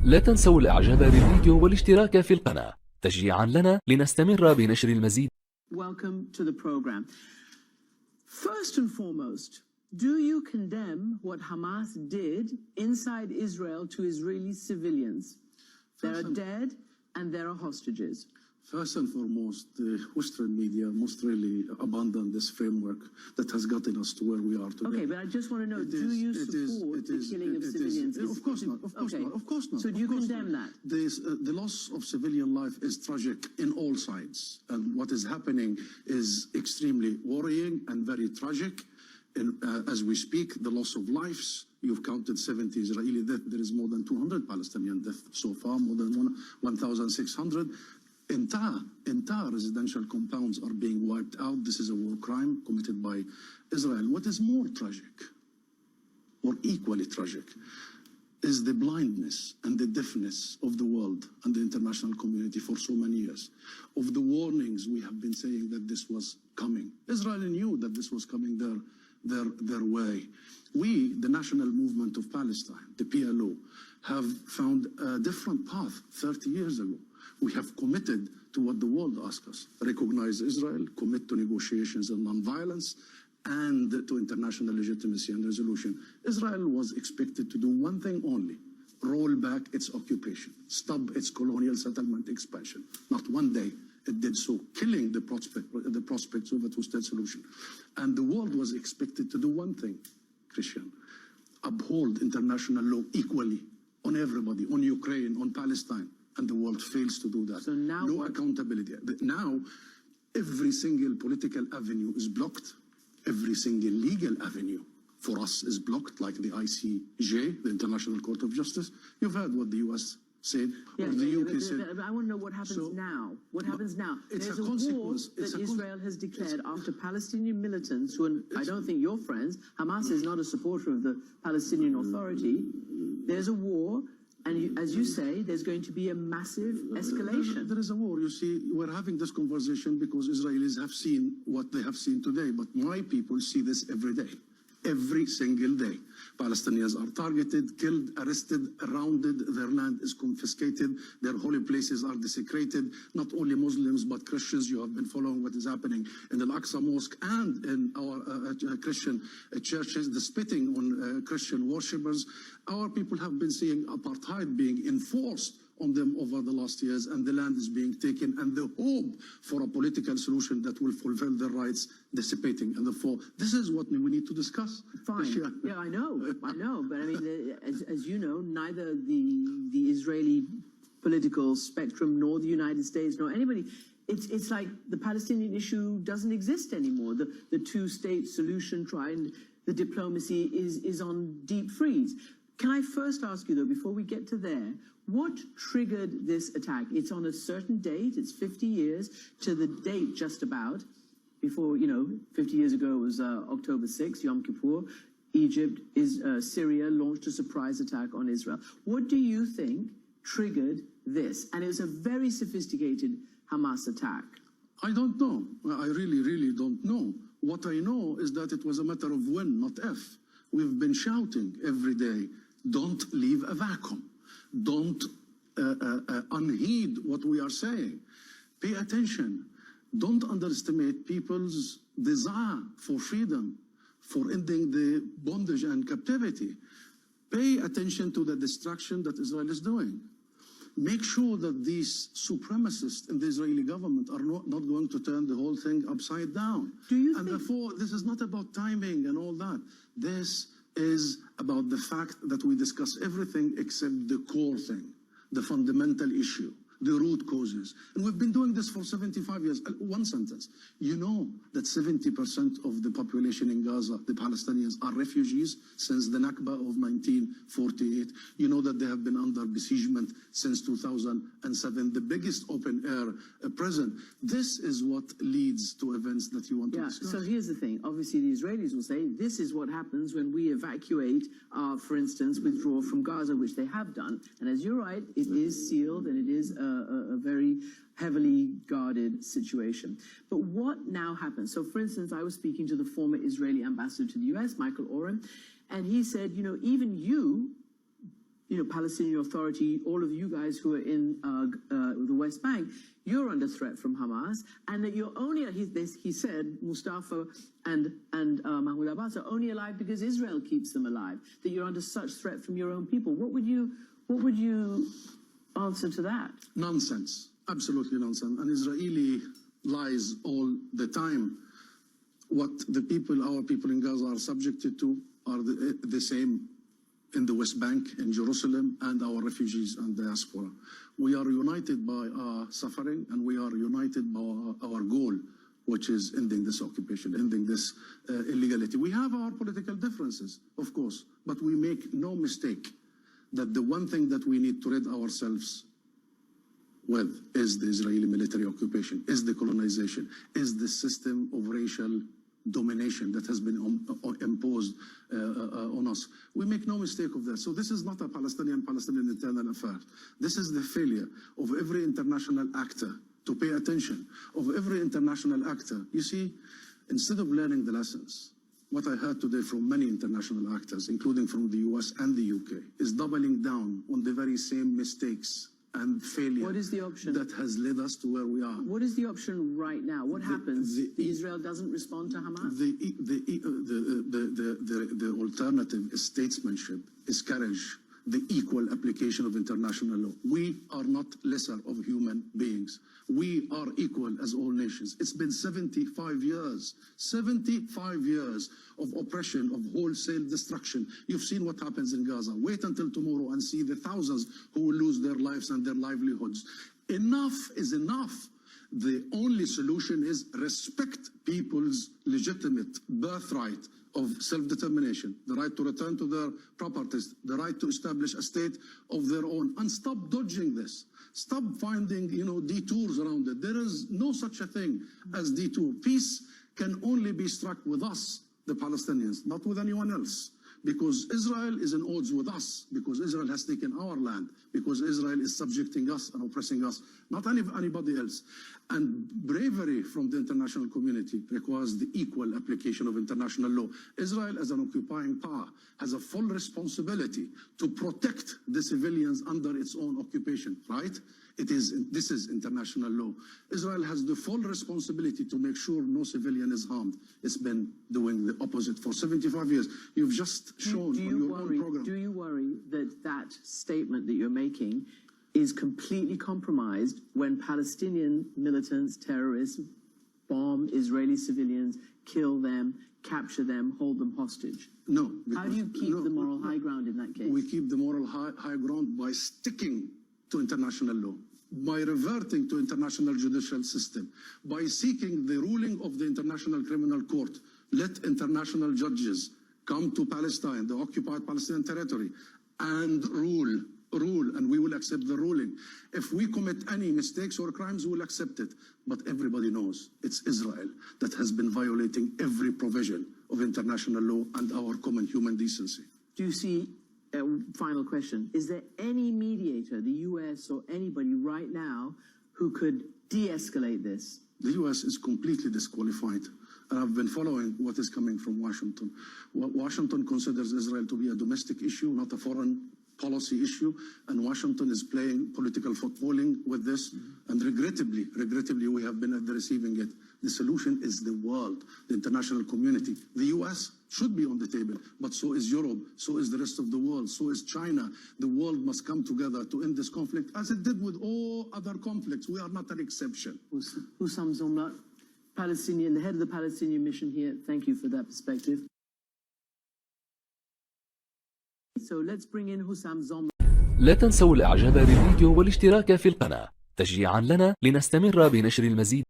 لا تنسوا الإعجاب بالفيديو والاشتراك في القناة تشجيعا لنا لنستمر بنشر المزيد. Welcome to the program. First and foremost, do you condemn what Hamas did inside Israel to Israeli civilians? There are dead and there are hostages. First and foremost, the Western media must really abandon this framework that has gotten us to where we are today. Okay, but I just want to know, do you support the killing of civilians? Of course not, of course not, of course not. So do you condemn that? The loss of civilian life is tragic in all sides. And what is happening is extremely worrying and very tragic. As we speak, the loss of lives, you've counted 70 Israeli deaths. There is more than 200 Palestinian deaths so far, more than 1,600. Entire residential compounds are being wiped out. This is a war crime committed by Israel. What is more tragic, or equally tragic, is the blindness and the deafness of the world and the international community for so many years, of the warnings we have been saying that this was coming. Israel knew that this was coming their way. We, the National Movement of Palestine, the PLO, have found a different path 30 years ago. We have committed to what the world asks us: recognize Israel, commit to negotiations and non-violence, and to international legitimacy and resolution. Israel was expected to do one thing only: roll back its occupation, stop its colonial settlement expansion. Not one day it did so, killing the prospects of a two-state solution. And the world was expected to do one thing, Christian: uphold international law equally on everybody, on Ukraine, on Palestine. And the world fails to do that. So now no accountability. Now, every single political avenue is blocked. Every single legal avenue for us is blocked, like the ICJ, the International Court of Justice. You've heard what the US said, or the UK said. I want to know what happens now. What happens now? There's a war that Israel has declared after Palestinian militants, who I don't think you're friends. Hamas is not a supporter of the Palestinian Authority. There's a war. And as you say, there's going to be a massive escalation. There is a war. You see, we're having this conversation because Israelis have seen what they have seen today. But my people see this every day, every single day. Palestinians are targeted, killed, arrested, surrounded. Their land is confiscated. Their holy places are desecrated. Not only Muslims, but Christians. You have been following what is happening in the Al-Aqsa Mosque and in our Christian churches, the spitting on Christian worshippers. Our people have been seeing apartheid being enforced on them over the last years, and the land is being taken, and the hope for a political solution that will fulfill their rights dissipating. And therefore, this is what we need to discuss. Fine. Yeah, I know. But I mean, as you know, neither the Israeli political spectrum nor the United States nor anybody, it's like the Palestinian issue doesn't exist anymore. The two-state solution the diplomacy is on deep freeze. Can I first ask you, though, before we get to there, what triggered this attack? It's on a certain date. It's 50 years to the date just about. Before, 50 years ago it was October 6th, Yom Kippur. Egypt, Syria launched a surprise attack on Israel. What do you think triggered this? And it was a very sophisticated Hamas attack. I don't know. I really, really don't know. What I know is that it was a matter of when, not if. We've been shouting every day, don't leave a vacuum. Don't unheed what we are saying. Pay attention. Don't underestimate people's desire for freedom, for ending the bondage and captivity. Pay attention to the destruction that Israel is doing. Make sure that these supremacists in the Israeli government are not going to turn the whole thing upside down. And therefore, this is not about timing and all that. This is about the fact that we discuss everything except the core thing, the fundamental issue, the root causes. And we've been doing this for 75 years. One sentence. You know that 70% of the population in Gaza, the Palestinians, are refugees since the Nakba of 1948. You know that they have been under besiegement since 2007, the biggest open-air prison. This is what leads to events that you want to discuss. So here's the thing. Obviously, the Israelis will say this is what happens when we evacuate, for instance, withdraw from Gaza, which they have done. And as you're right, it is sealed and it is a very heavily guarded situation. But what now happens? So, for instance, I was speaking to the former Israeli ambassador to the US, Michael Oren, and he said, even you Palestinian Authority, all of you guys who are in the West Bank, you're under threat from Hamas, and that you're only, he said, Mustafa and Mahmoud Abbas are only alive because Israel keeps them alive, that you're under such threat from your own people. What would you answer to that? Nonsense. Absolutely nonsense. And Israeli lies all the time. What our people in Gaza are subjected to are the same in the West Bank, in Jerusalem, and our refugees and diaspora. We are united by our suffering, and we are united by our goal, which is ending this occupation, ending this illegality. We have our political differences, of course, but we make no mistake that the one thing that we need to rid ourselves with is the Israeli military occupation, is the colonization, is the system of racial domination that has been imposed on us. We make no mistake of that. So this is not a Palestinian internal affair. This is the failure of every international actor to pay attention, of every international actor. You see, instead of learning the lessons, what I heard today from many international actors, including from the US and the UK, is doubling down on the very same mistakes and failure. What is the option that has led us to where we are? What is the option right now? What happens? Israel doesn't respond to Hamas? The alternative is statesmanship, is courage, the equal application of international law. We are not lesser of human beings. We are equal as all nations. It's been 75 years of oppression, of wholesale destruction. You've seen what happens in Gaza. Wait until tomorrow and see the thousands who will lose their lives and their livelihoods. Enough is enough. The only solution is respect people's legitimate birthright of self-determination, the right to return to their properties, the right to establish a state of their own, and stop dodging this. Stop finding, detours around it. There is no such a thing as detour. Peace can only be struck with us, the Palestinians, not with anyone else. Because Israel is in odds with us, because Israel has taken our land, because Israel is subjecting us and oppressing us, not anybody else. And bravery from the international community requires the equal application of international law. Israel, as an occupying power, has a full responsibility to protect the civilians under its own occupation, right? This is international law. Israel has the full responsibility to make sure no civilian is harmed. It's been doing the opposite for 75 years. You've just shown on your own program. Do you worry that statement that you're making is completely compromised when Palestinian militants, terrorists, bomb Israeli civilians, kill them, capture them, hold them hostage? No. How do you keep the moral high ground in that case? We keep the moral high ground by sticking to international law, by reverting to international judicial system, by seeking the ruling of the International Criminal Court. Let international judges come to Palestine, the occupied Palestinian territory, and rule, and we will accept the ruling. If we commit any mistakes or crimes, we will accept it. But everybody knows it's Israel that has been violating every provision of international law and our common human decency. Do you see, final question, is there any mediator, the US or anybody right now, who could de-escalate this? The US is completely disqualified. And I've been following what is coming from Washington. Washington considers Israel to be a domestic issue, not a foreign policy issue, and Washington is playing political footballing with this, and regrettably, we have been at the receiving end. The solution is the world, the international community. The US should be on the table, but so is Europe, so is the rest of the world, so is China. The world must come together to end this conflict, as it did with all other conflicts. We are not an exception. Hussam Zomra, Palestinian, the head of the Palestinian mission here, thank you for that perspective. So let's bring in Hussam Zomra. لا تنسوا الإعجاب بالفيديو والاشتراك في القناة تشجيعا لنا لنستمر بنشر المزيد